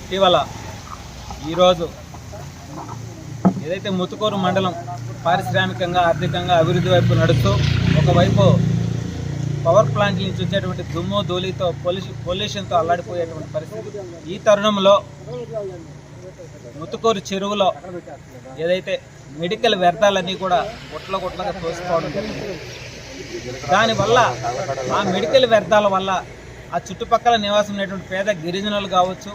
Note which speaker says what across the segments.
Speaker 1: ఇటీవల ఈరోజు ఏదైతే ముత్తుకూరు మండలం పారిశ్రామికంగా ఆర్థికంగా అభివృద్ధి వైపు నడుస్తూ ఒకవైపు పవర్ ప్లాంట్ నుంచి వచ్చేటువంటి దుమ్ము ధూళితో పొల్యూషన్తో అల్లాడిపోయేటువంటి పరిస్థితి. ఈ తరుణంలో ముత్తుకూరు చెరువులో ఏదైతే మెడికల్ వ్యర్థాలన్నీ కూడా గుట్లగా తోసుకోవడం జరిగింది. దానివల్ల ఆ మెడికల్ వ్యర్థాల వల్ల ఆ చుట్టుపక్కల నివాసం ఉన్నటువంటి పేద గిరిజనులు కావచ్చు,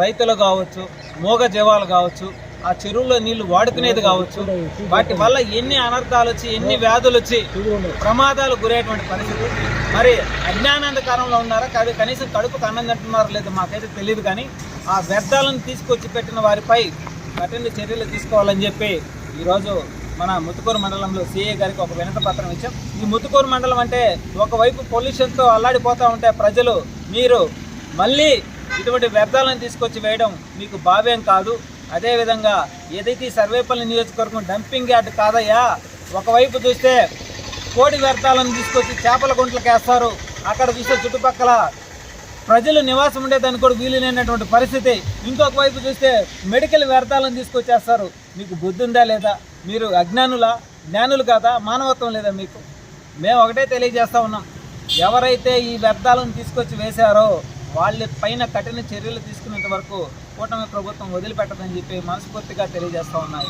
Speaker 1: రైతులు కావచ్చు, మూగ జీవాలు కావచ్చు, ఆ చెరువులో నీళ్లు వాడుకునేది కావచ్చు, వాటి వల్ల ఎన్ని అనర్థాలు వచ్చి ఎన్ని వ్యాధులు వచ్చి ప్రమాదాలు గురయ్యేటువంటి పరిస్థితి. మరి అజ్ఞానాంధకారంలో ఉన్నారా కాదు, కనీసం కడుపుకు అన్నం తింటున్నారో లేదో మాకైతే తెలియదు. కానీ ఆ వ్యర్థాలను తీసుకొచ్చి పెట్టిన వారిపై కఠిన చర్యలు తీసుకోవాలని చెప్పి ఈరోజు మన ముత్తుకూరు మండలంలో సిఐ గారికి ఒక వినతి పత్రం ఇచ్చాం. ఈ ముత్తుకూరు మండలం అంటే ఒకవైపు పొల్యూషన్తో అల్లాడిపోతూ ఉంటే ప్రజలు, మీరు మళ్ళీ ఇటువంటి వ్యర్థాలను తీసుకొచ్చి వేయడం మీకు భావ్యం కాదు. అదేవిధంగా ఏదైతే ఈ సర్వేపల్లి నియోజకవర్గం డంపింగ్ యార్డ్ కాదయ్యా, ఒకవైపు చూస్తే కోడి వ్యర్థాలను తీసుకొచ్చి చేపల గుంటలకు వేస్తారు, అక్కడ చూస్తే చుట్టుపక్కల ప్రజలు నివాసం ఉండేదాన్ని కూడా వీలు లేనటువంటి పరిస్థితి. ఇంకొక వైపు చూస్తే మెడికల్ వ్యర్థాలను తీసుకొచ్చేస్తారు. మీకు బుద్ధి ఉందా లేదా? మీరు జ్ఞానులు కాదా? మానవత్వం లేదా మీకు? మేము ఒకటే తెలియజేస్తూ ఉన్నాం, ఎవరైతే ఈ వ్యర్థాలను తీసుకొచ్చి వేశారో వాళ్ళ పైన కఠిన చర్యలు తీసుకునేంత వరకు కూటమి ప్రభుత్వం వదిలిపెట్టదని చెప్పి మనస్ఫూర్తిగా తెలియజేస్తూ ఉన్నాయి.